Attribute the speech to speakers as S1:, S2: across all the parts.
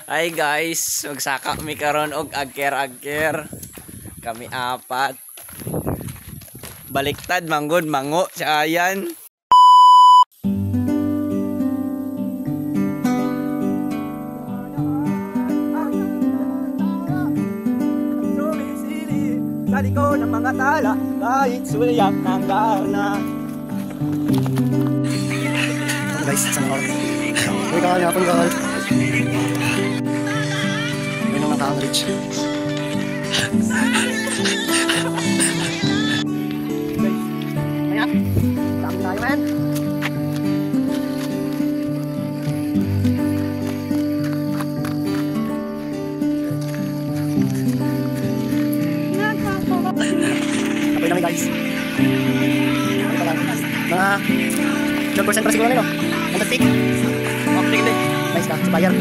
S1: Hi guys, magsaka mi karon og agker-agker. Kami apat. Baliktad manggod mango sa ayan. Sumisili sa likod ng mga tala kahit sulyap ng gana.
S2: Guys, sana all. May kakali akong gawal. May nang naka-reach. Ayan. Dami tayo, man. Kapay namin, guys. Mga 12% para siguro nila. Ang tastik.
S1: Okay din.
S2: Nice na, sa bayar.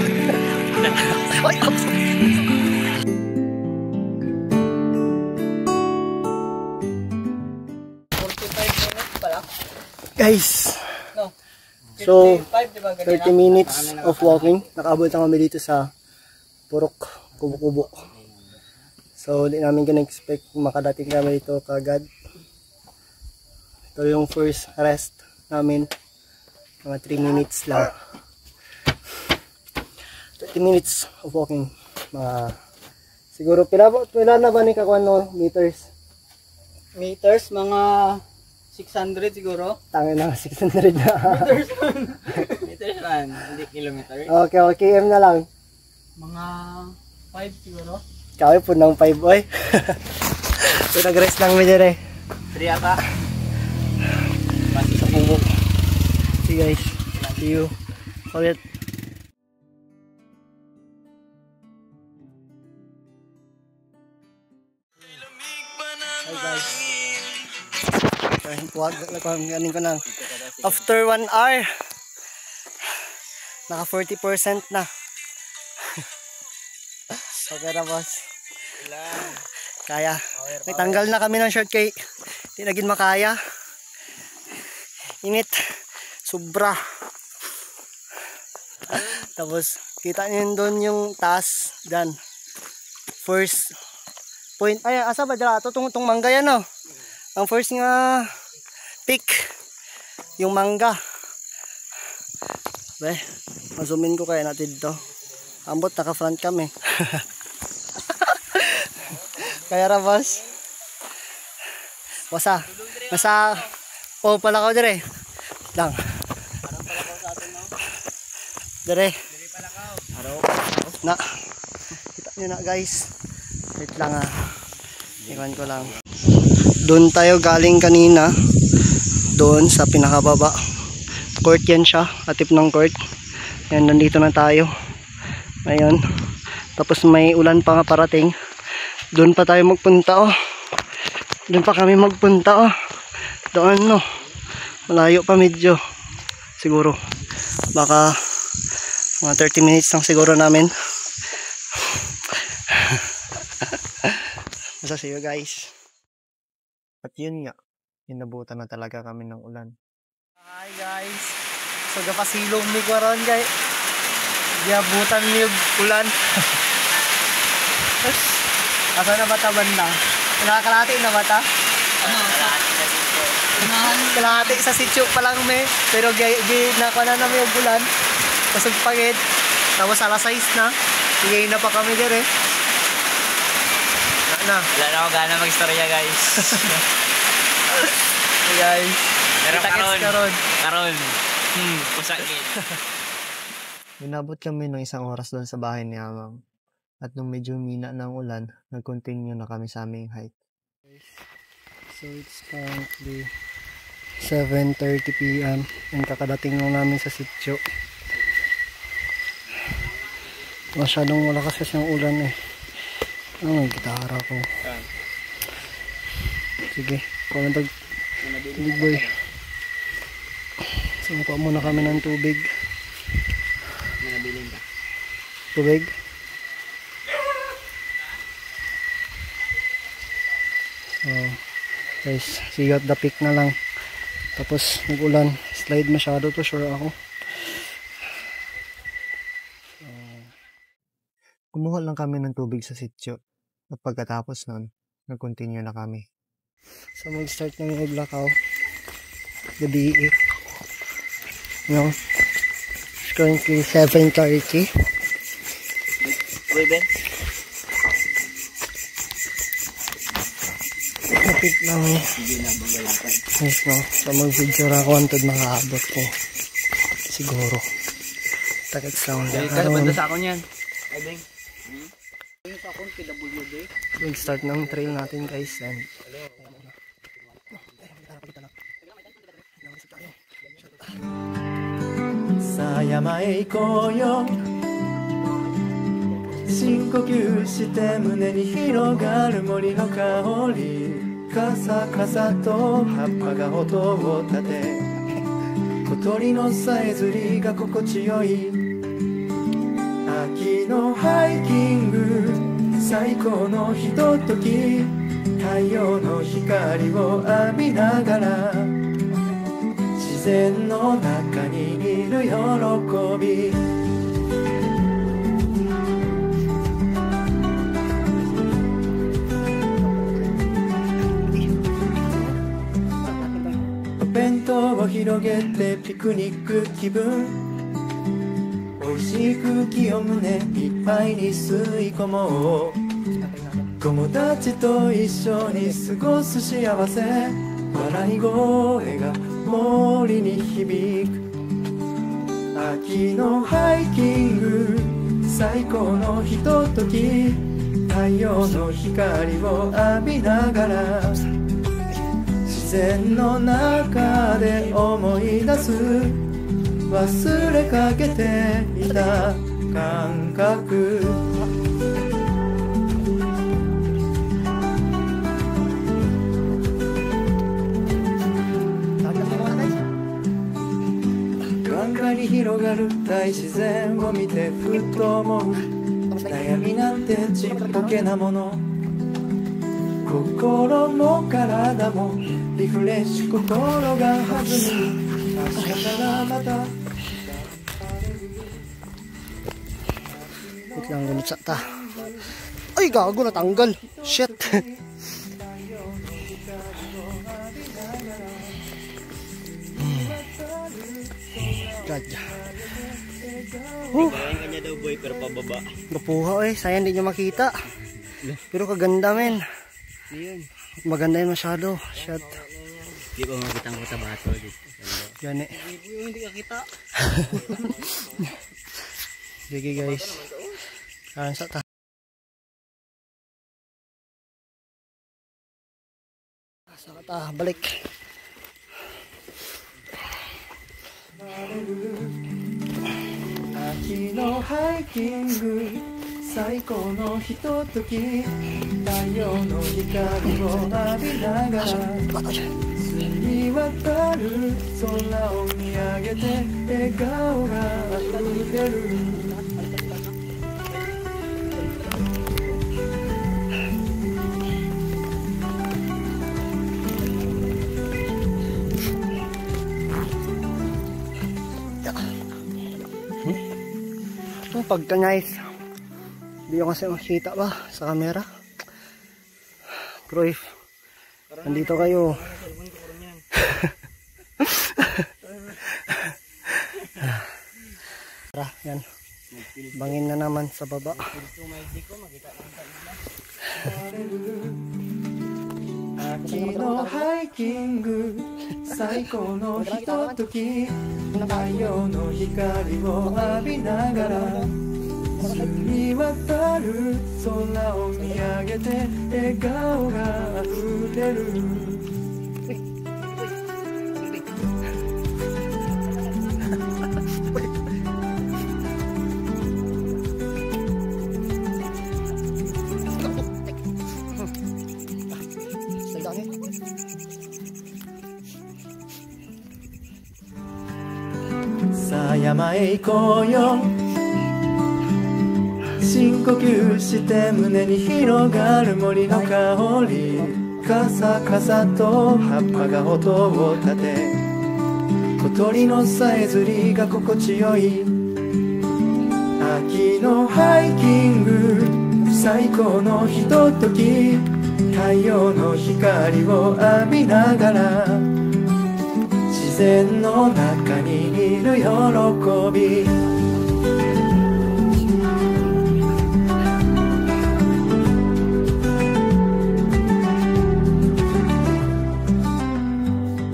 S2: Oy, oops. Guys, so 30 minutes of walking. Nakaabot na kami dito sa Purok Kubo-Kubo. So di namin gina-expect makadating kami dito kagad. Ito yung first rest namin. Mga 3 minutes lang. 30 minutes of walking. Mga siguro pila na ba ni kakuan no meters?
S3: Meters, mga 600 siguro.
S2: Tangin na 600 na.
S3: Meters man, hindi kilometer.
S2: Okay, km na lang.
S3: Mga 5 siguro.
S2: Kami po ng 5 boy. So nag-rest lang mo dyan eh.
S1: 3 ata.
S2: Pati sa kubo. See guys, see you. Ulit. Hi guys. Puwag, ganin ko na. After 1 hour, naka 40% na. Okay na boss. Kaya. May tanggal na kami ng short kay hindi naging makaya. Init. Sobra. Tapos kita niyo doon yung taas. Dyan. First point. Ay, asa ba dyan? Itong mangga yan oh. Ang first nga peak. Yung mangga. Be, masumin ko kaya natin ito. Ambot, naka-front kami. Kaya ra boss. Basa. Nasa pala ko dire. Lang. Dire. Na. Kita niyo na guys. Wait lang ah. Iwan ko lang. Doon tayo galing kanina. Doon sa pinakababa. Court yan siya. Atip ng court. Yan, nandito na tayo. Ngayon. Tapos may ulan pa nga parating. Doon pa tayo magpunta oh. Doon pa kami magpunta oh. Doon no. Malayo pa medyo. Siguro. Baka mga 30 minutes lang siguro namin. Basta see you guys. At yun nga. Inabutan na talaga kami ng ulan. Hi guys. So gapasilong mi ko ron guys. Giabutan mi yung ulan. Asa na bata banda? Nakakalati na bata?
S3: Ano?
S2: Kalahati sa sityo pa lang me. Pero nakuha na namin yung bulan. Kasag pagid. Tapos alas 6 na. Higay na pa kami dire. Na.
S1: Wala na ako gana mag-istorya guys.
S2: Hey guys.
S1: Pero
S2: karon.
S1: Karon. Pusakit.
S2: Inabot kami ng 1 oras doon sa bahay ni Amang. At nung medyo mina ng ulan, nag-continue na kami sa aming hike. So it's currently 7:30 PM and kakadating lang namin sa sityo. Masyadong malakas kasi yung ulan eh. Ano yung gitara ko? Sige, kumandag big boy. So makuha muna kami ng tubig. Tubig? So guys, see you at the peak na lang. Tapos nag-ulan, slide masyado to, sure ako. Kumuha lang kami ng tubig sa sityo. At pagkatapos nun, nag-continue na kami. So mag-start na yung Maglakaw. Gabi eh. No? It's currently 7:30.
S1: Pwede?
S2: Kapit lang eh. Yes, no? So mag-video ako antod makaabot ko. Siguro. Takits lang.
S1: Banda sa akin yan. Ay, Beng.
S3: Sa akong PWD.
S2: Mag-start ng trail natin guys. And
S4: さあ山へ行こうよ深呼吸して胸に広がる森の香りカサカサと葉っぱが音を立て小鳥のさえずりが心地よい秋のハイキング最高のひととき太陽の光を浴びながら自然の中にいる喜びお弁当を広げてピクニック気分美味しい空気を胸いっぱいに吸い込もう友達と一緒に過ごす幸せ笑い声が森に響く秋のハイキング最高のひととき太陽の光を浴びながら自然の中で思い出す忘れかけていた感覚眼下に広がる大自然を見てふっと思う悩みなんてちっぽけなもの心も体もリフレッシュ心が弾む明日からまた
S2: wait lang, gunit sa ta. Ay, gago, natanggal. Shit. God.
S1: Kanya daw boy pero pababa.
S2: Napuha eh, sayang hindi nyo makita. Pero kaganda men. Maganda yun masyado. Shit.
S1: Di ba makita ko sa bato dito?
S2: Yan eh.
S3: Hindi ka kita.
S2: Sige guys. Karan sa ta. Sa ta, balik.
S4: 秋のハイキング最高のひととき太陽の光を浴びながら澄み渡る空を見上げて笑顔が溢れる
S2: Ang pagka nice. Hindi ko kasi makita ba sa camera. Pero if nandito kayo tara, yan. Bangin na naman sa baba.
S4: 秋のハイキング最高のひととき太陽の光を浴びながら澄み渡る空を見上げて笑顔が溢れるさあ山へ行こうよ深呼吸して胸に広がる森の香りカサカサと葉っぱが音を立て小鳥のさえずりが心地よい秋のハイキング高のひととき太陽の光を浴びながら自然の中にいる喜び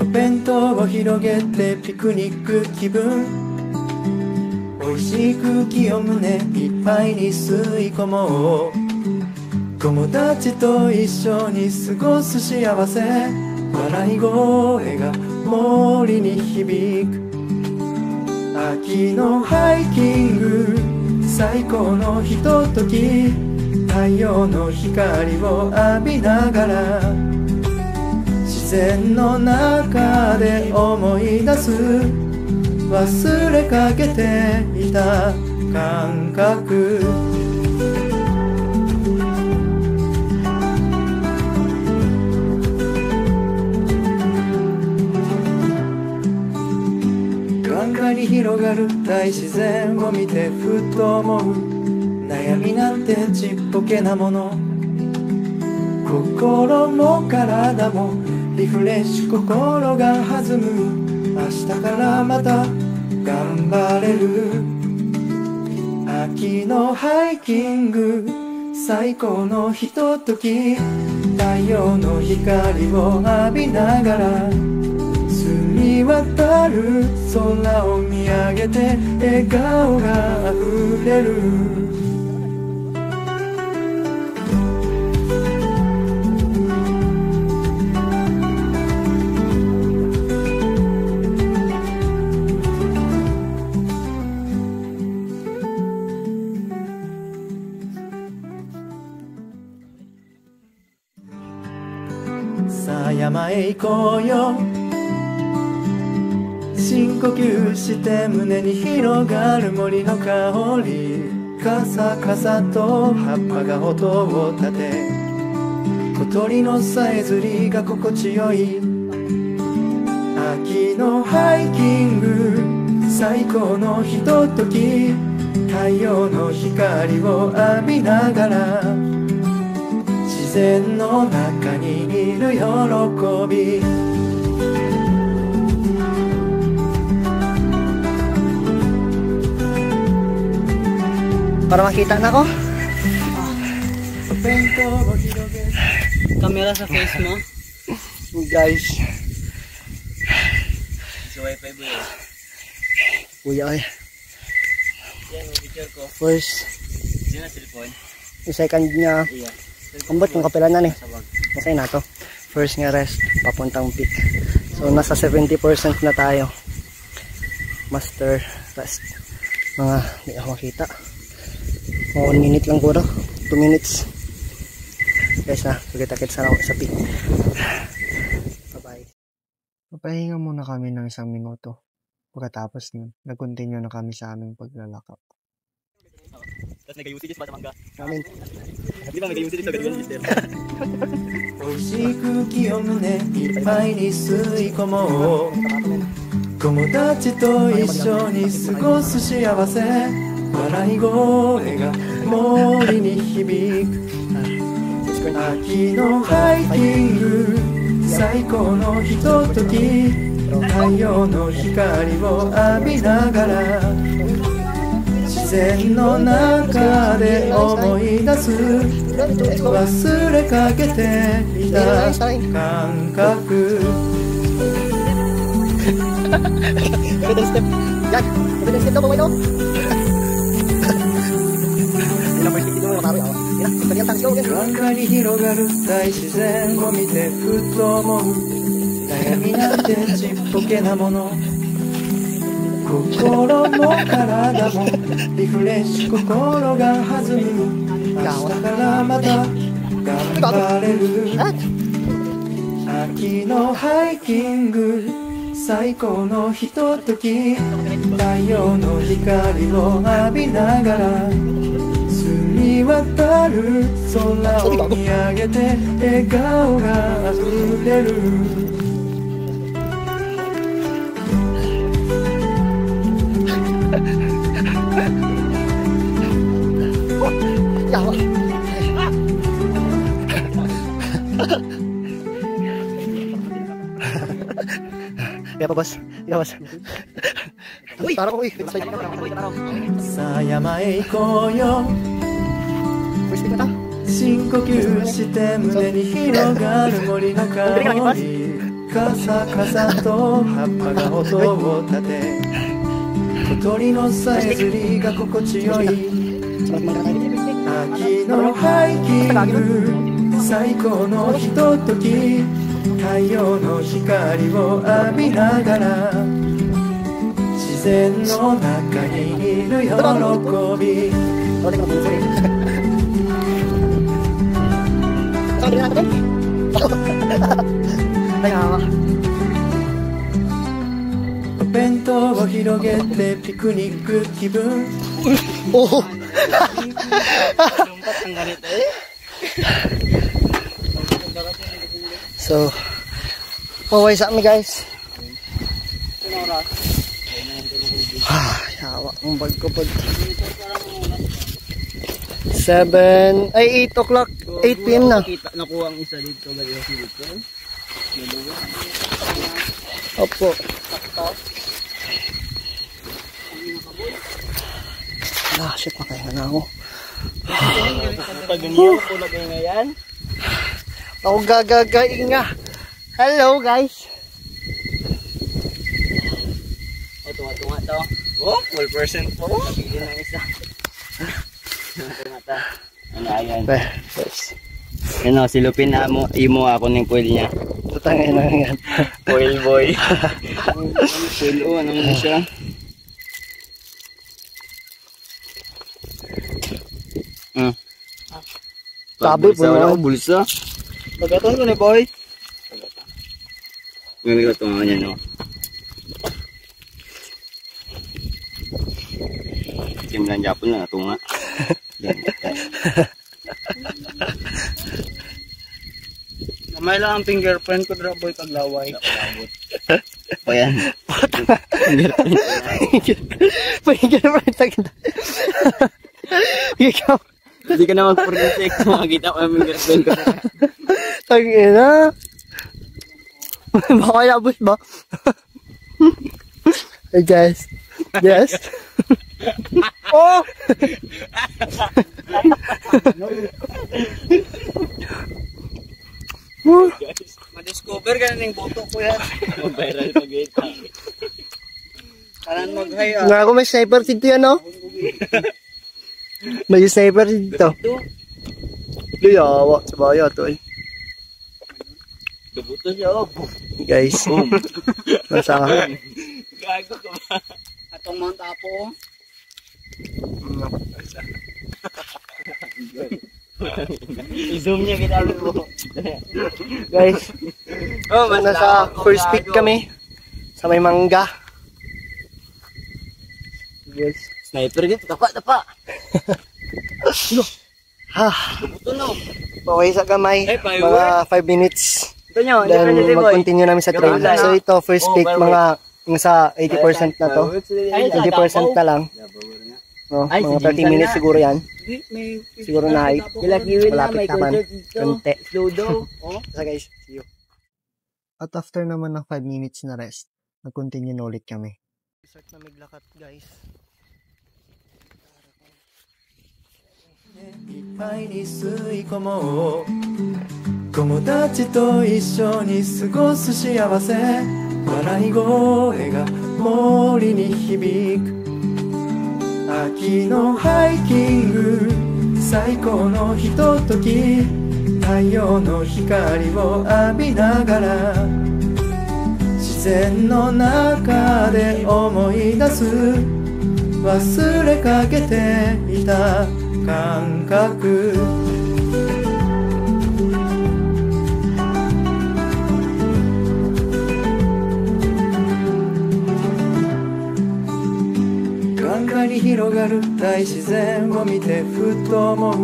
S4: お弁当を広げてピクニック気分美味しい空気を胸いっぱいに吸い込もう友達と一緒に過ごす幸せ笑い声が森に響く秋のハイキング最高のひととき太陽の光を浴びながら自然の中で思い出す忘れかけていた感覚眼下に広がる大自然を見てふっと思う悩みなんてちっぽけなもの心も体もリフレッシュ心が弾む明日からまた頑張れる秋のハイキング最高のひととき太陽の光を浴びながら澄み渡る空を見上げて笑顔があふれるさあ山へ行こうよ深呼吸して胸に広がる森の香りカサカサと葉っぱが音を立て小鳥のさえずりが心地よい秋のハイキング最高のひととき太陽の光を浴びながら自然の中にいる喜び
S2: Para makita na ko.
S3: Kamera sa face mo.
S2: Guys.
S1: Sa wifi boy.
S2: Kuya ay.
S1: Yan ang picture ko.
S2: First.
S1: Diyan na cellphone.
S2: Yung second niya.
S1: Iya.
S2: Ambot kung kapilan na eh.
S1: Sabag.
S2: Masay na to. First nga rest. Papuntang peak. So nasa 70% na tayo. Master rest. Mga hindi ako makita. Mga 1 minute lang puro. 2 minutes. Guys na. Kita-kits na ako sa peak. Bye-bye.
S4: Papahinga muna kami ng 1 minuto. Pagkatapos nun, nag-continue na kami sa aming paglalakap.
S1: Tapos nag-UCDs pa sa mangga.
S2: Amin.
S1: Di ba nag-UCDs sa gano'n mister?
S4: 美味しい空気を胸いっぱいに吸い込もう友達と一緒に過ごす幸せ笑い声が森に響く秋のハイキング最高のひととき太陽の光を浴びながら自然の中で思い出す忘れかけていた感覚
S2: Better step. Yan. Better step daw po ito.
S4: 眼下に広がる大自然を見てふっと思う悩みなんてちっぽけなもの心も体もリフレッシュ心が弾む明日からまた頑張れる秋のハイキング最高のひととき太陽の光を浴びながら澄み渡る空を見上げて笑顔があふれる
S2: Ya Allah. Kaya pa, boss. Ikaw, boss. Tara ko, uy.
S4: さあ山へ行こうよ
S2: First pick na ta.
S4: 深呼吸して胸に広がる森の香りカサカサと葉っぱが音を立て小鳥のさえずりが心地よい秋のハイキング最高のひととき太陽の光を浴びながら自然の中にいる喜び お弁当を広げてピクニック気分
S2: Oh! So, maway sa amin guys. Yawa ang bag ko pag 7, ay 8 o'clock, 8 p.m. na.
S3: Nakuha ang isa dito. Dito.
S2: Opo. Ah, shit, makahinga na ako.
S3: Pag ganyan, pula kayo ngayon.
S2: Ako gagagainga. Hello guys.
S3: O, tunga-tunga to. Oh, full percent po. Nabili ng isa. Tunga-tunga. Ano, ayan.
S2: Yes.
S3: Yan o, silupin na mo, imo ako ng foil niya.
S2: Tutangin na yan.
S3: Foil boy. Foil o, ano mo siya?
S2: Sabi po na.
S3: Bulsa. Pagkataon ko na boy. Ngayon ko tunga niya no. Tim lang Japon na tunga. Namay lang ang fingerprint ko dra boy paglaway. O yan.
S2: Fingerprint agad. Ikaw.
S3: Hindi ka na mag-protect kung makikita ko yung fingerprint ko.
S2: Tangina. Baka labos ba? Hey guys. Yes. Oh!
S3: Ma-discover ka na ng boto ko yan. Viral pag-ita. Karan mag-hay ah.
S2: Nga ako may sniper dito yan oh. May sniper dito. Yawa sa baya to eh.
S3: Dubuto siya oh.
S2: Guys. Nasa ka.
S3: Gago ka ba? Atong Mount Apo oh. I-zoom niya ginamit mo.
S2: Guys.
S3: Oh,
S2: Nasa first pick kami. Sa may mangga. Yes.
S3: Sniper dito, tapa.
S2: Ha.
S3: Dubuto no.
S2: Okay sa kamay.
S3: Eh,
S2: Mga 5 minutes.
S3: Ito nyo,
S2: Then mag-continue namin sa trail. So ito first pick mga nasa 80% na to. 20% na lang. No, mga 30 minutes siguro yan. Siguro na height. Malapit naman. Kunti.
S3: Slow daw.
S2: So guys, see you. At after naman ng 5 minutes na rest, nag-continue na ulit kami. Start na maglakat guys.
S4: いっぱいに吸い込もう友達と一緒に過ごす幸せ笑い声が森に響く秋のハイキング最高のひととき太陽の光を浴びながら自然の中で思い出す忘れかけていた感覚眼下に広がる大自然を見てふと思う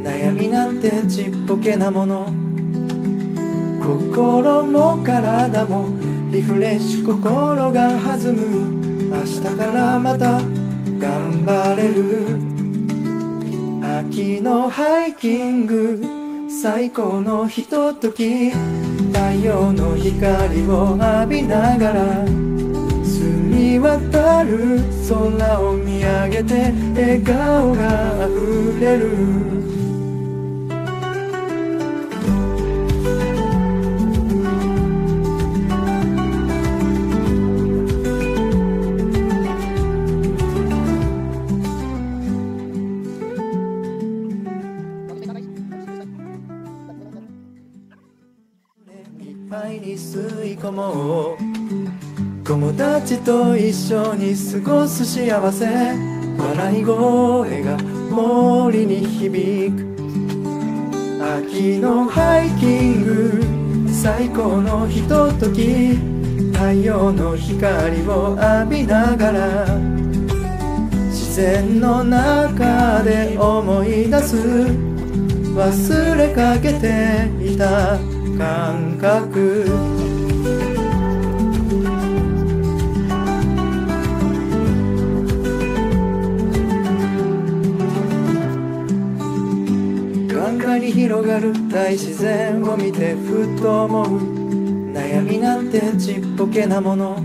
S4: 悩みなんてちっぽけなもの心も体もリフレッシュ心が弾む明日からまた頑張れる秋のハイキング最高のひととき太太陽の光を浴びながら澄み渡る空を見上げて笑顔があふれるいっぱいに吸い込もう友達と一緒に過ごす幸せ笑い声が森に響く秋のハイキング最高のひととき太陽の光を浴びながら自然の中で思い出す忘れかけていた感覚眼下に広がる大自然を見てふと思う悩みなんてちっぽけなもの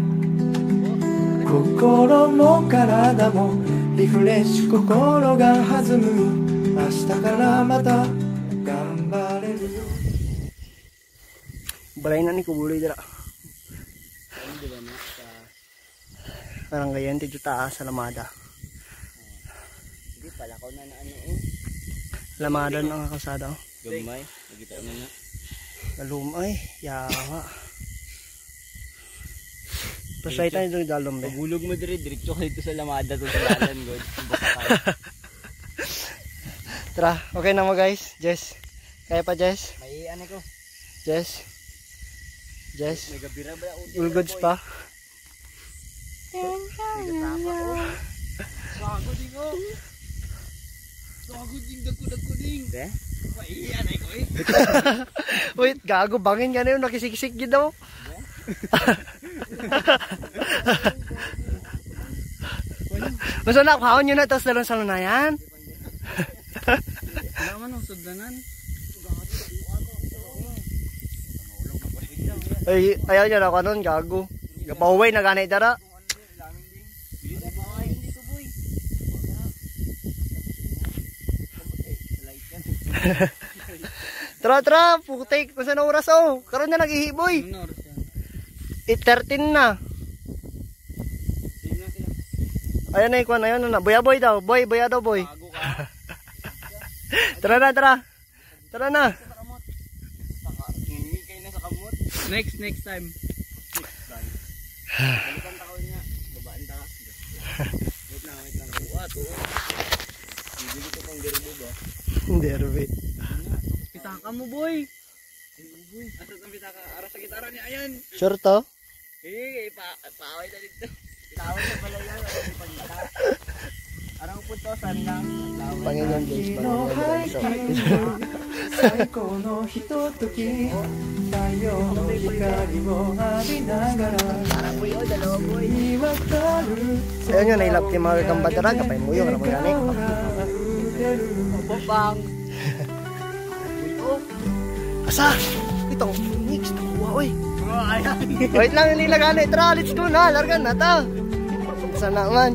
S4: 心も体もリフレッシュ心が弾む明日からまた頑張れるよ
S2: balay na ni kubuloy dira. Parang ganyan dito taas sa Lamada.
S1: Hindi pala ko na ano eh.
S2: Lamada na ang kalsada.
S1: Gumay, nakita na na.
S2: Galumay, yawa. Pasay tayo dito dalom be.
S1: Pagulog mo diretso ka dito sa Lamada to sa lalan god.
S2: Tara, okay na mo guys. Jess. Kaya pa Jess?
S1: May ano ko.
S2: Jess. Jess.
S1: May gabira ba
S2: All goods pa.
S1: Sago ding oh. Sago ding dagko ding. Eh? Maiyan ay ko eh.
S2: Wait, gago bangin ka na yun. Nakisiksik gid daw. Basta nakahon nyo na tapos dalon sa lunayan.
S3: Naman ang sudanan.
S2: Ay, ayaw niya na ako nun, gago. Gapahuway na ganay dara. Tara, putik. Kung saan oras oh. Karoon na nag-ihiboy. 8:13 na. Ayan na ikuan, ayan na. Boy daw. Boy daw, boy. Tara na. Tara na.
S3: Next time.
S1: Balikan ta ko niya. Babaan ta. Wait lang. What? Bibili ko pang derbo ba?
S2: Derby.
S3: Pitaka mo boy. Asa ang pitaka? Ara sa gitara ni ayan.
S2: Sure to?
S1: Paaway na dito. Tawag na pala yan. Arang putosan lang.
S2: Panginoon Diyos, Panginoon Diyos.
S4: 最高のひととき太陽の光を浴びながら澄み渡る
S2: Ayun yun, nailap yung mga kambadara. Kapay mo yun, karamang gani.
S1: Bobang.
S2: Asa? Itong Phoenix, nakuha, oy. Wait lang, nila gani. Tara, let's go na. Largan na ta. Sana man.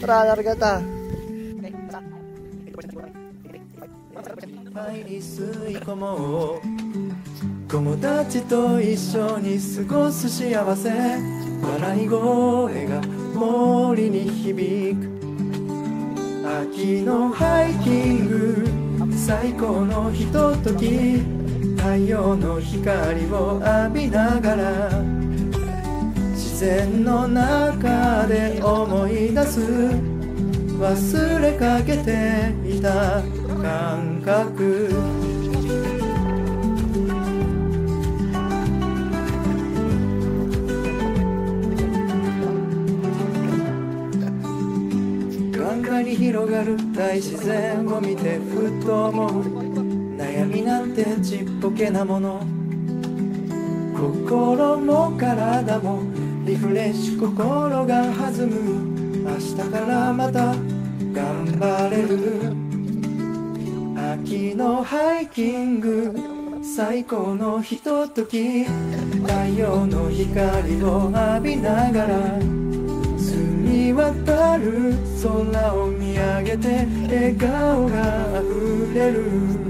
S2: Tara, larga ta.
S4: に吸い込もう友達と一緒に過ごす幸せ笑い声が森に響く秋のハイキング最高のひととき太陽の光を浴びながら自然の中で思い出す忘れかけていた感覚眼下に広がる大自然を見てふと思う悩みなんてちっぽけなもの心も体もリフレッシュ心が弾む明日からまた頑張れる秋のハイキング最高のひととき太陽の光を浴びながら澄み渡る空を見上げて笑顔があふれる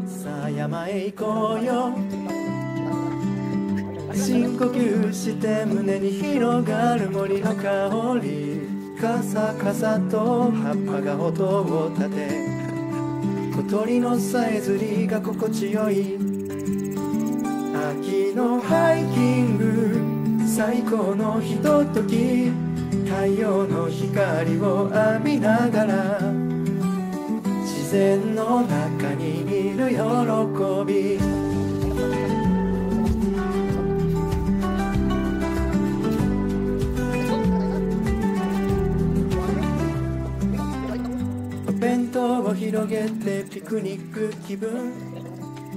S4: さあ山へ行こうよ深呼吸して胸に広がる森の香りカサカサと葉っぱが音を立て小鳥のさえずりが心地よい秋のハイキング最高のひととき太陽の光を浴びながら自然の中にいる喜びお弁当を広げてピクニック気分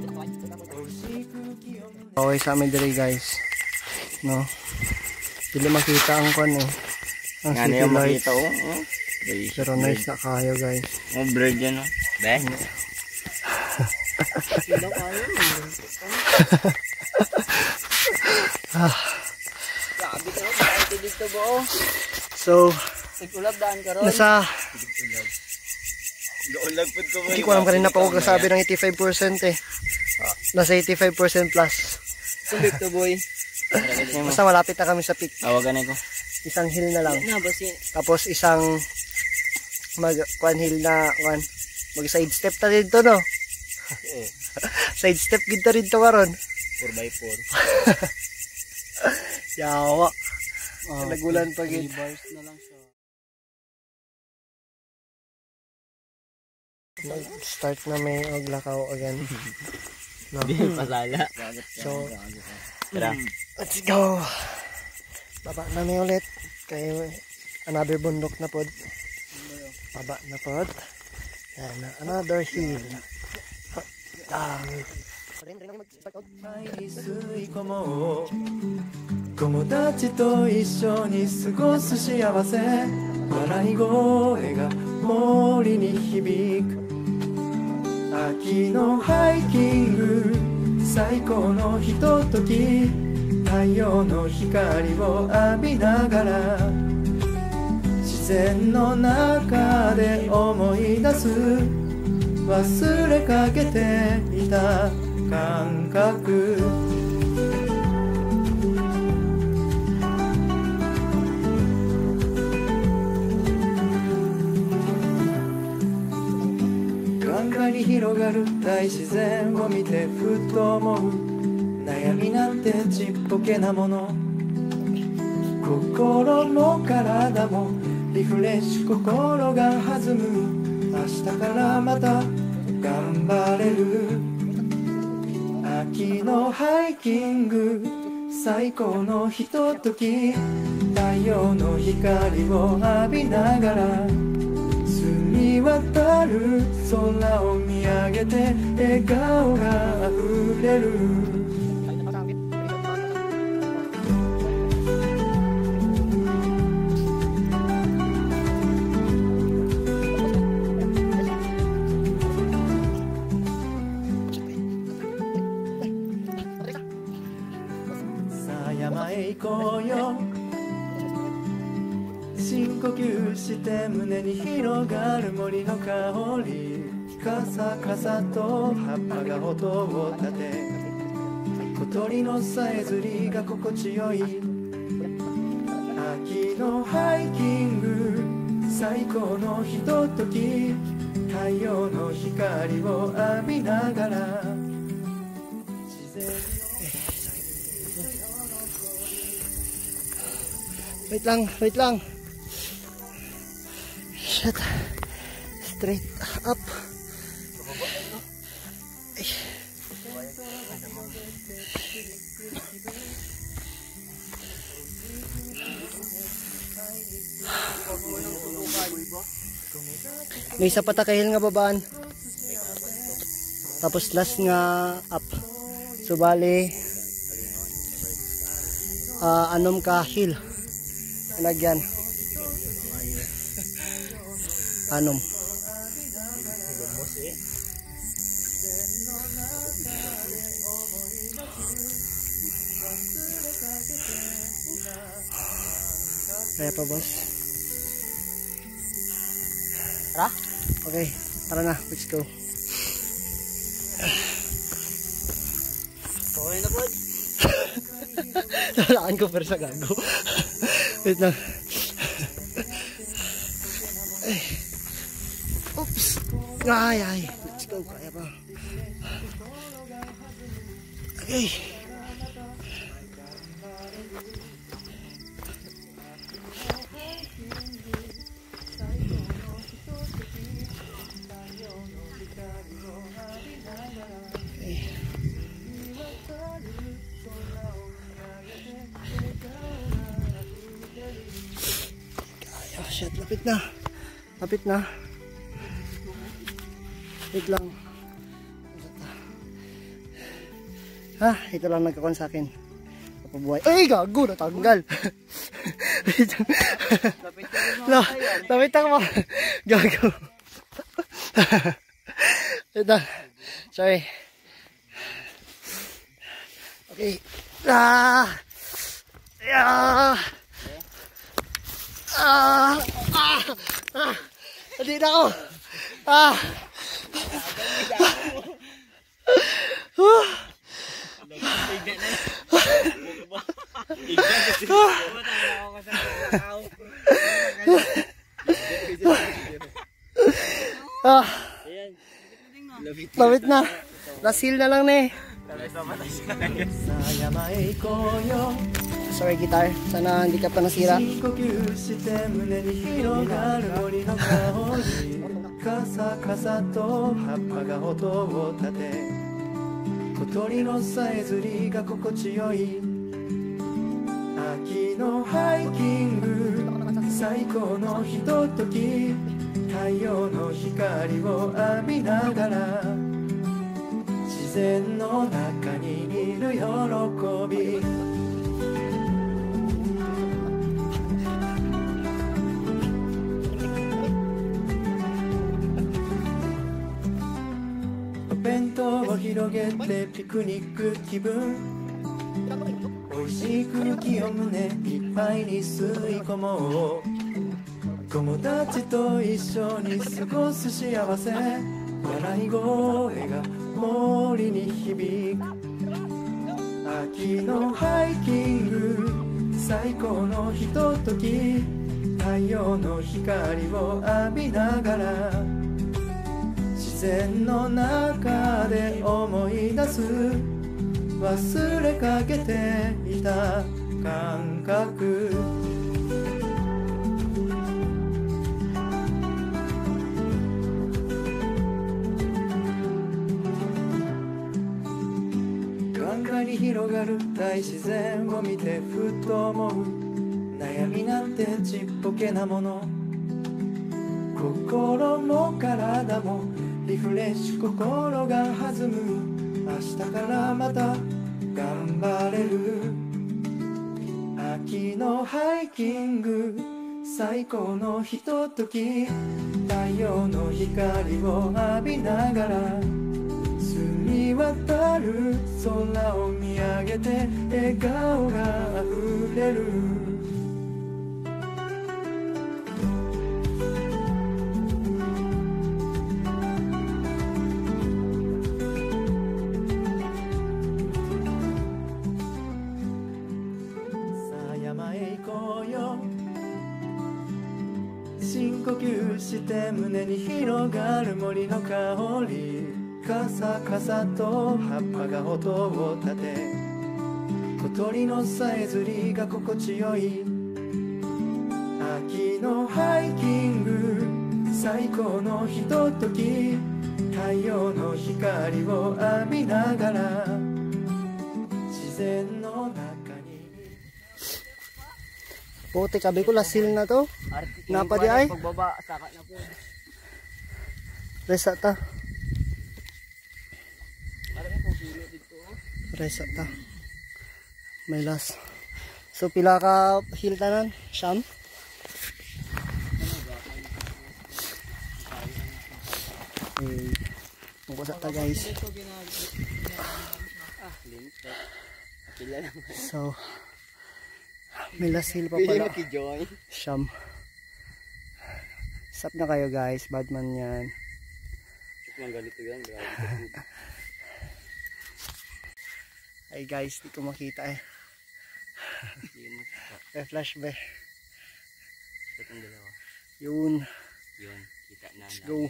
S4: 美味しい空気を
S2: Okay sa amin diri guys. No. Dili makita ang kwan eh. Ang
S1: Nga na
S2: city
S1: yung
S2: lights.
S1: makita oh.
S2: Pero nice na kayo guys.
S1: Oh, bird yan oh. Be?
S3: Grabe ka, bakit dito ba oh?
S2: So,
S3: Nagulab daan ka ron.
S2: nasa
S1: Gaulag po ko.
S2: hindi ko alam kanina pa ako kasabi ng 85% eh. Nasa 85% plus.
S3: Sumbik to boy.
S2: Basta malapit na kami sa peak.
S1: Tawagan ko.
S2: Isang hill na lang.
S3: Na ba si
S2: Tapos isang kwan hill na kwan. Mag side step ta dito no. Side step gito rin to karon.
S1: 4x4.
S2: Yawa. Nagulan pa gid.
S3: bars na lang siya.
S2: Start na may oglakaw again. No.
S1: Di pasala.
S2: So,
S1: Tara.
S2: let's go. Baba na may ulit. Kay another bundok na pod. Baba na pod. And another hill.
S4: に吸い込もう友達と一緒に過ごす幸せ笑い声が森に響く秋のハイキング最高のひととき太陽の光を浴びながら自然の中で思い出す忘れかけていた感覚眼下に広がる大自然を見てふと思う悩みなんてちっぽけなもの心も体もリフレッシュ心が弾む明日からまた頑張れる秋のハイキング最高のひととき太陽の光を浴びながら澄み渡る空を見上げて笑顔があふれる山へ行こうよ深呼吸して胸に広がる森の香りカサカサと葉っぱが音を立て小鳥のさえずりが心地よい秋のハイキング最高のひととき太陽の光を浴びながら自然
S2: Wait lang, wait lang. Shit. Straight up. May isa pa takahil nga babaan. Tapos last nga up. So bali anom ka hill. Lagyan. Anom. Kaya pa boss.
S3: Tara?
S2: Okay, tara na, let's go.
S3: Okay na po.
S2: Lalaan ko pero sa gago. Wait lang. Ay. Oops. Ay. Let's go, kaya pa. Okay. Shit, lapit na. Lapit na. Wait lang. Ha, ito lang nagkakon sa akin. Kapabuhay. Ay, gago, natanggal. Lapit na mo. Gago. Ito. Sorry. Okay. Hindi na ako. Lapit na. Last hill na lang na eh. Sorry guitar, sana hindi ka pa nasira.
S4: お弁当を広げてピクニック気分美味しい空気を胸いっぱいに吸い込もう友達と一緒に過ごす幸せ笑い声が森に響く秋のハイキング最高のひととき太陽の光を浴びながら自然の中で思い出す忘れかけていた感覚眼下に広がる大自然を見てふと思う悩みなんてちっぽけなもの心も体もリフレッシュ心が弾む明日からまた頑張れる秋のハイキング最高のひととき太陽の光を浴びながら澄み渡る空を見上げて笑顔があふれる深呼吸して胸に広がる森の香りカサカサと葉っぱが音を立て小鳥のさえずりが心地よい秋のハイキング最高のひととき太陽の光を浴びながら自然の中に
S2: Puti, kabi ko lasil na to. Napa di ay?
S3: Pagbaba, saka na po.
S2: Resa ta. Resa ta. May last. So pila ka hill tanan? Siyam? Okay. Mungko sa ta guys. So may last hill pa pala. Siyam. Sap na kayo guys. Badman yan.
S1: Ganito yan.
S2: Ay guys, di ko makita eh. Flash ba? Yun.
S1: Kita na.
S2: Let's go.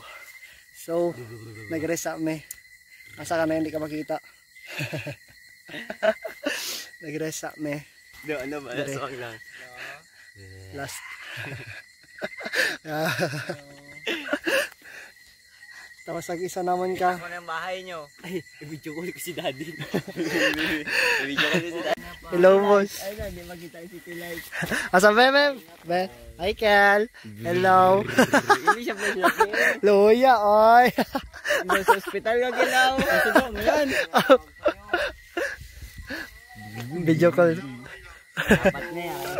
S2: So, nag-rest kami. Asa ka na hindi ka makita. Nag-rest kami.
S1: Ano ba? Song lang.
S2: Last. Tapos nag-isa naman ka.
S1: Ako na yung bahay nyo. Ay, i-video call ko si daddy. I-video call ko si daddy.
S2: Hello boss.
S1: Ay na, hindi makita yung city light.
S2: Asa be? Hi Kel. Hello.
S1: Hindi siya flash.
S2: Luya oy.
S1: Hindi sa hospital ka gilaw. Subo mo yan.
S2: Video call.
S1: Dapat na yan.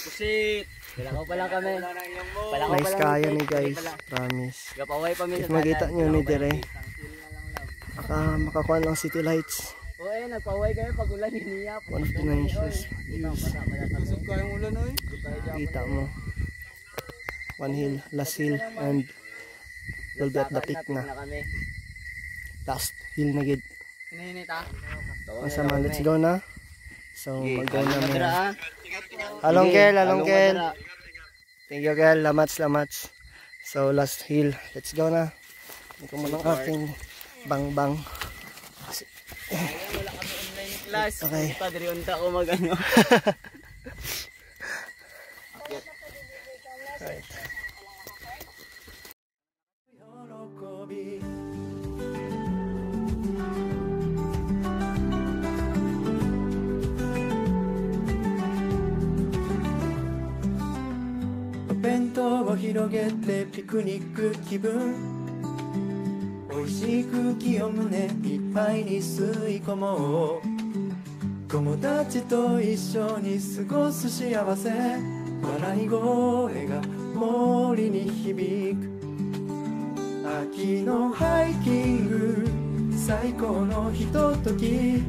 S1: Pusit. Palakaw pa lang kami.
S2: Nice kaya ni guys. Promise.
S1: Gapaway pa mi
S2: If makita nyo ni dire. Makakuha lang city lights.
S1: Oo eh, nagpaway kayo pag ulan hiniyap.
S2: One of the nicest views.
S3: Kusog kayong ulan oy.
S2: Kita mo. One hill, last hill, and we'll be at the peak na. Last hill na gid.
S1: Hinahinit ah.
S2: Masama, let's go na. So, mag-go na
S1: Madra
S2: na.
S1: ah.
S2: Along Kel. Thank you Kel, lamats. So, last hill. Let's go na. Ito mo ng aking bang.
S1: Wala kami online class.
S2: Okay.
S1: Padre unta ko mag-ano.
S2: Right.
S4: Bento を広げてピクニック気分美味しい空気を胸いっぱいに吸い込もう友達と一緒に過ごす幸せ笑い声が森に響く秋のハイキング最高のひととき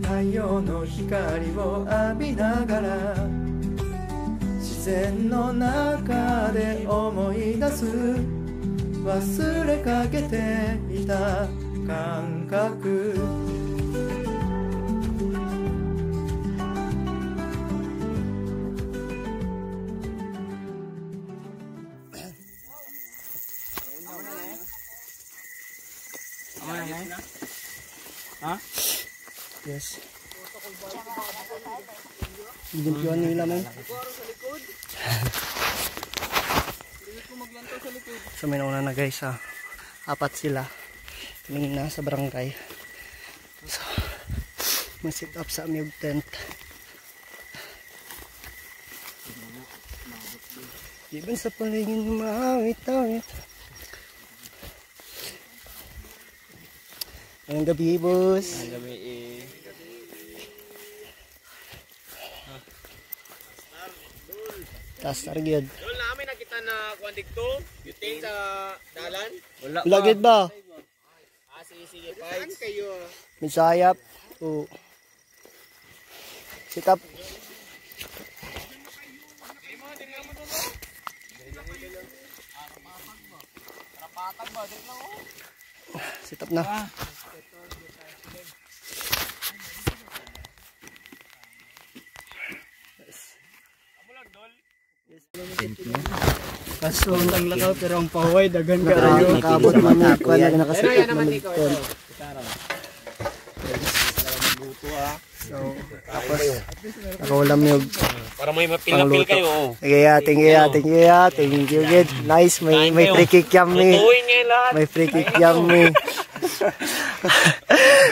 S4: 太陽の光を浴びながら自然の中で思い出す忘れかけていた感覚
S2: Yes. Ginimpiwan nila man. So may nauna na guys ha. Apat sila. Tingin na sa barangay. So mag-sit up sa aming tent. Even sa paligid maawit-awit. Ang gabi boss.
S1: Ang gabi eh.
S2: Tas target.
S3: Dol namin nakita na kwandig to. Yutin sa dalan.
S2: Wala gid ba?
S3: Sige. Saan kayo?
S2: Misayap. Oh. Sit up. Sit up na.
S3: Kaso ang lakaw pero ang paway dagan ka rayo.
S2: Nakabot man ni kuan na nakasikip man ni tent. So, tapos nakaulam yung
S3: Para may mapil-apil kayo.
S2: thank you good. Nice, may free kick yummy. May free kick yummy.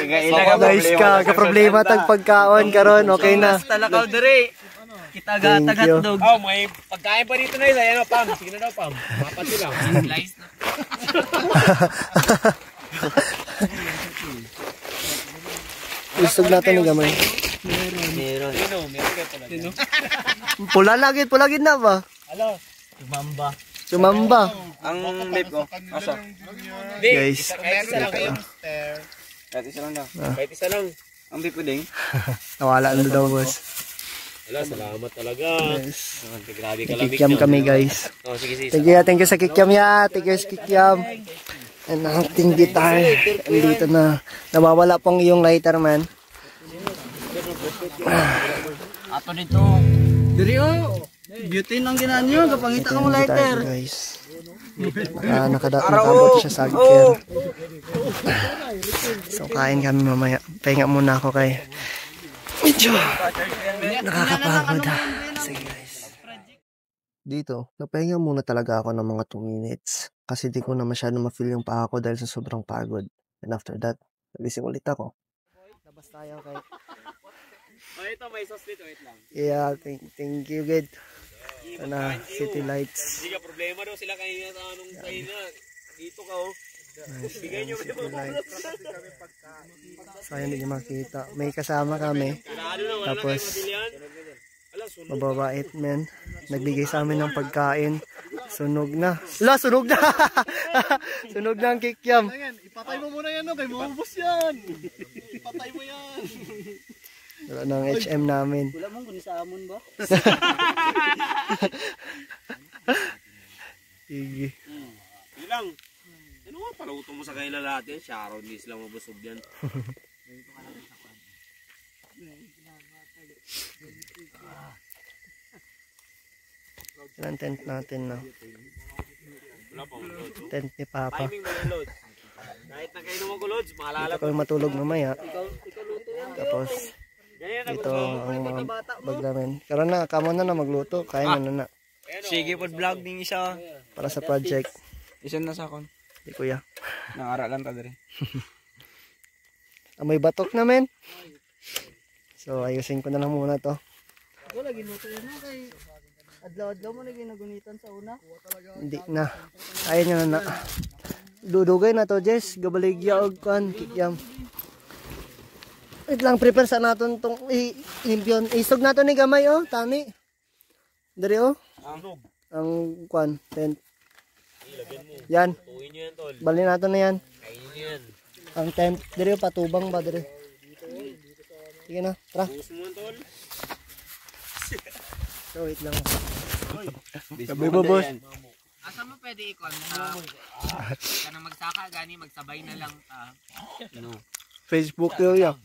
S2: Nice ka, problema tag pagkaon karon, okay na.
S1: Talakaw dire. Kita tagat dog.
S3: Oh, may pagkain pa dito na isa. Ano, Pam? Sige na daw, Pam. Mapat sila. Slice na.
S2: Isog natin ng gamay.
S1: Meron kayo pala.
S2: Pula lagi na ba?
S1: Tumamba.
S2: Sumamba.
S1: Ang vape ko. Asa?
S2: Guys.
S1: Kahit isa lang daw. Kahit isa lang. Ang vape ko ding.
S2: Nawala na daw, boss.
S3: Wala, salamat talaga.
S2: Yes.
S3: Grabe ka lamig.
S2: Kikiam kami, guys.
S3: Oh, sige, sige.
S2: Thank you sa Kikiam ya. Thank you sa Kikiam. And ang ating guitar. Dito na. Nawawala pong iyong lighter, man.
S1: Ato dito.
S3: Diri oh. Beauty ang ginaan nyo. Kapangita ka mo
S2: Guitar,
S3: lighter.
S2: guys. Nakabot siya sa gear. So, kain kami mamaya. Pahinga muna ako kay medyo nakakapagod. Sige, guys. Dito, napahinga muna talaga ako ng mga 2 minutes. Kasi di ko na masyado ma-feel yung paa ko dahil sa sobrang pagod. And after that, nagising ulit ako. Labas tayo kay...
S3: Oh, ito may sauce dito. Wait lang.
S2: Yeah, thank you, good. Sana, city lights.
S3: Hindi ka problema daw sila kanina sa anong kain na. Dito ka oh. Bigay nyo
S2: City lights. Sayang hindi nyo makita. May kasama kami. Tapos, mababait, men. Nagbigay sa amin ng pagkain. Sunog na. Sunog na! Sunog na ang kikiam.
S3: Ipatay mo muna yan, no? Kay maubos yan. Ipatay mo yan.
S2: Wala ng HM namin.
S1: Wala mong kunin sa amon ba?
S2: Sige.
S3: Bilang. Ano nga paluto mo sa kanila lahat yan? Sharon, hindi sila mabusog yan.
S2: Yan ang tent natin na.
S3: Wala pa ang load.
S2: Tent ni Papa.
S3: Timing mo yung loads. Kahit na kayo naman ko loads, maalala
S2: Dito kami matulog mamaya. Tapos, dito ang mga bag namin. Karoon na, kamo na magluto. Kaya na na.
S1: Sige pod vlog ding isa.
S2: Para sa project.
S1: Isa na sa akon.
S2: Di kuya.
S1: Nangara lang ta diri.
S2: Amoy batok namin. So, ayusin ko na lang muna to.
S1: Wala ginuto yan na kay adlaw-adlaw mo na ginagunitan sa una.
S2: Hindi na. Kaya nyo na. Dudugay na to, Jess. Gabaligya o kan. Kikyam. Wait lang, prepare sa natin itong limpyon. Isog na to ni gamay, oh. Tani. Dari, oh. Ang kwan. Tent. Yan.
S3: tuwin nyo yan, tol.
S2: Bali natin na yan.
S3: Kainin nyo yan.
S2: Ang tent. Dari, oh. Patubang ba, dari. Sige na. Tara.
S3: Bukas mo yan, tol.
S2: So, wait lang.
S1: Sabi mo boss.
S5: Asa mo pwede ikon kana magsaka gani magsabay na lang
S2: Facebook yun, yeah.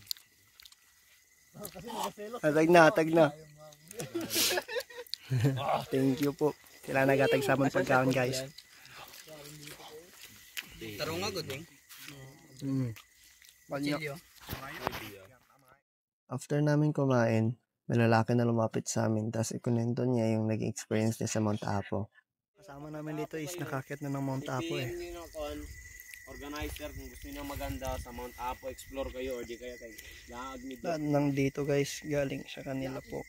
S2: Tag na. Thank you po. Sila nagatag sa among pagkaon, guys.
S5: tarong nga gud
S2: Banyo. After namin kumain, may lalaki na lumapit sa amin, tapos ikunento niya yung naging experience niya sa Mount Apo. Kasama namin dito is nakakit na ng Mount Apo eh.
S3: Hindi na organizer kung gusto niyo maganda sa Mount Apo, explore kayo or di kaya kayo laag
S2: Lahat ng dito guys, galing sa kanila po.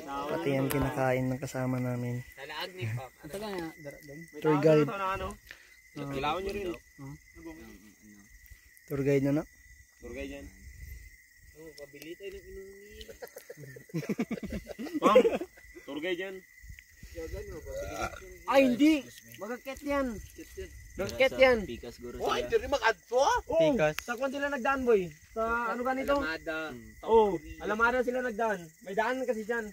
S2: Pati yan kinakain ng kasama namin.
S5: Talaag ni pa
S1: Ito ka nga daradong.
S2: Tour guide.
S3: Kailangan nyo rin.
S2: Tour guide na na.
S3: Tour guide yan.
S5: oh pabili tayo ng inumin
S3: Ma'am, tour guide yan.
S5: ay hindi magkaket yan magkaket yan
S1: Pikas guro
S3: Oy,
S1: sila.
S3: diri mag-adto ah.
S1: Pikas.
S3: Sa kwan sila nagdaan boy. Sa ano ganito? Oh, Alamada sila nagdaan. May daan kasi diyan.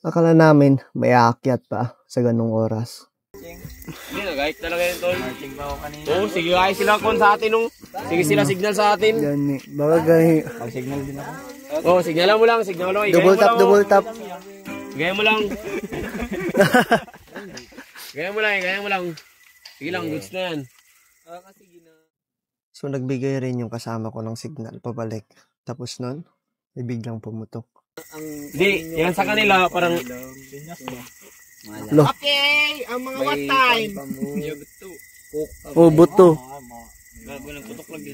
S2: Akala namin may aakyat pa sa ganung oras.
S3: Hindi na guys, talaga yun tol.
S1: Marching pa ako kanina.
S3: Oh, sige guys sila kon sa atin nung. Sige sila signal sa atin.
S2: Yan eh. Bagay.
S1: Pag-signal din ako.
S3: Oh, signalan mo lang, signal mo.
S2: Double tap, double tap.
S3: Gaya mo lang. Gaya mo lang. Sige lang, goods na yan.
S2: So nagbigay rin yung kasama ko ng signal pabalik. Tapos nun, may biglang pumutok.
S3: Di, yan sa kanila parang
S2: Lo,
S5: okay ang mga what time
S2: oh buto.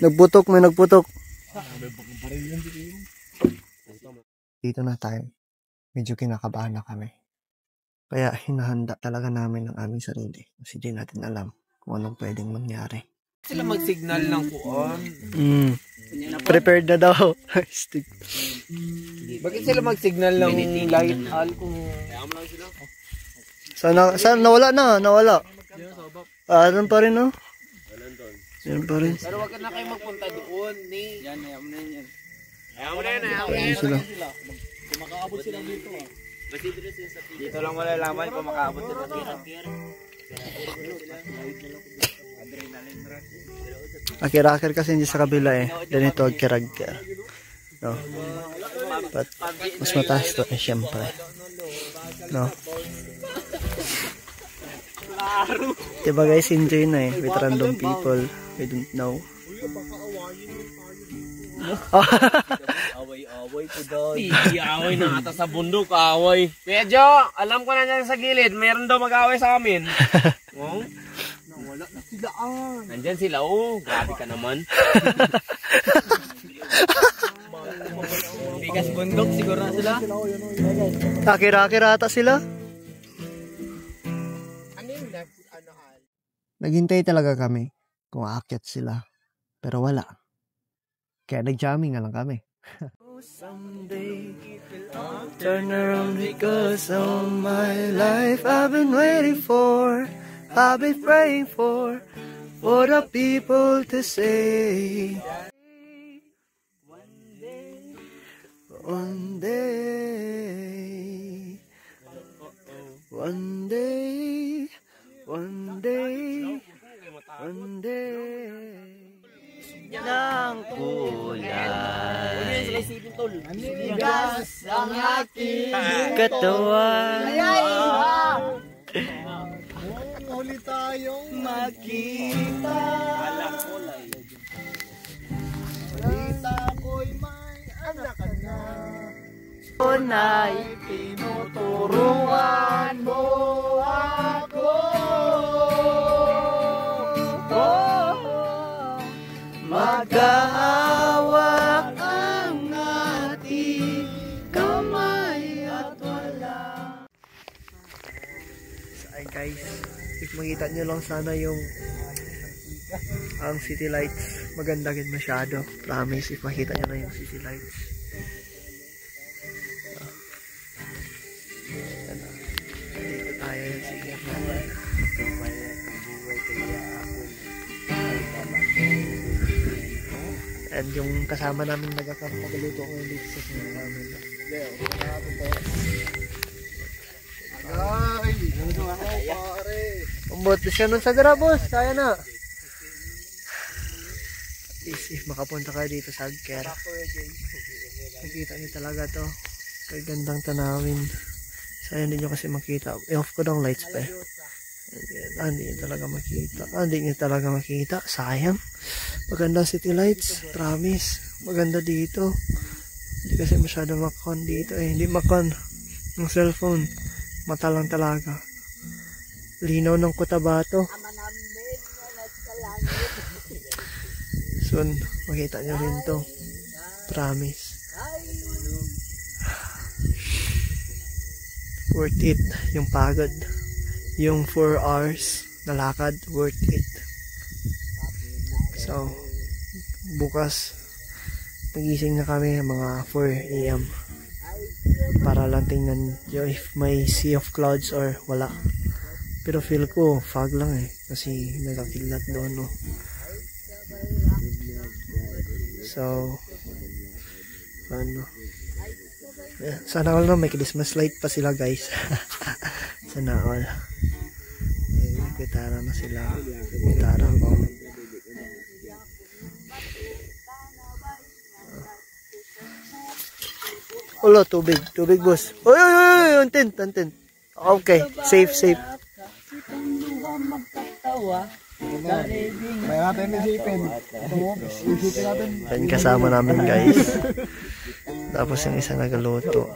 S2: Nagputok, may nagputok. Dito na tayo. Medyo kinakabahan na kami. Kaya hinahanda talaga namin ang aming sarili. Kasi di natin alam kung anong pwedeng mangyari.
S5: Sila mag-signal ng kuon.
S2: Prepared na daw. Stick.
S5: Bakit sila mag-signal ng light al kung
S2: Saan nawala na, nawala. Doon pa rin, no? Doon pa rin.
S5: pero wag na kayo magpunta doon ni. Yan, ayaw mo na yan.
S2: Sila.
S1: Makaabot sila dito. Dito lang malalaman kung makaabot sila dito.
S2: Akira-akir kasi hindi sa kabila eh. Ganito agkirag-kir. No. But, mas mataas to eh, syempre. No. Diba guys, enjoy na eh. With random people. We don't know.
S1: Away ko daw.
S5: Away na ata sa bundok, away. Medyo, alam ko na niyan sa gilid, meron daw mag-away sa amin. Oh? Nawala na sila Nandyan sila, oh. Grabe ka naman. Bigas bundok, siguro na sila.
S2: Akira-akira ata sila. Naghintay talaga kami kung aakyat sila. Pero wala. Kaya nag-jamming na lang kami. Someday I'll turn around because all my life I've been waiting for, I've been praying for the people to say one day, one day, one day, one day ng kulay bigas ang aking katawan. Muli tayong magkita. Balita ko'y may anak ka na. Unay tinuturuan mo ako. Magkahawak ang ating kamay at wala. So, ay guys, if makita nyo lang sana yung ang city lights, maganda gin masyado. Promise, if makita nyo na yung city lights. So, dito tayo yung city lights. And yung kasama namin nagkakaluto ko dito sa sinang namin. Umbot siya nun sa Garabos. Kaya na. At least if makapunta kayo dito sa Agker, nakita niyo talaga to. Kay gandang tanawin. Sayang din nyo kasi makita. I-off ko daw lights pa eh. Hindi nyo talaga makita. Hindi nyo talaga makita. Sayang. Maganda city lights. Promise. Maganda dito. Hindi kasi masyado makon dito eh. Hindi makon ng cellphone. Mata lang talaga. Linaw ng Cotabato. Soon, makita nyo rin to. Promise. Worth it. Yung pagod. Yung 4 hours na lakad, worth it. So, bukas nagising na kami mga 4 AM para lang tingnan if may sea of clouds or wala. Pero feel ko fog lang eh kasi nagkakidlat doon, no? So, ano, sana all na may Christmas light pa sila guys. Sana all. Gitara na sila. Gitara ko. Ulo, tubig. Tubig, boss. Uy, uy, uy, untin, untin. Okay, safe, safe.
S3: May natin isipin. Isipin natin.
S2: Yan kasama namin guys. Tapos yung isa nagaluto.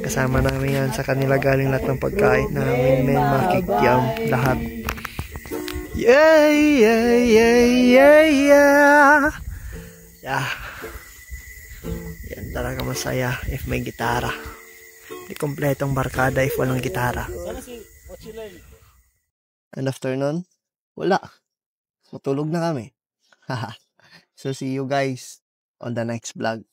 S2: Kasama namin yan sa kanila galing lahat ng pagkain namin. May makikyam lahat. Yeah, yeah, yeah, yeah, yeah. Yeah. Yan talaga masaya if may gitara. Hindi kompletong barkada if walang gitara. And after nun, wala. Matulog na kami. So see you guys on the next vlog.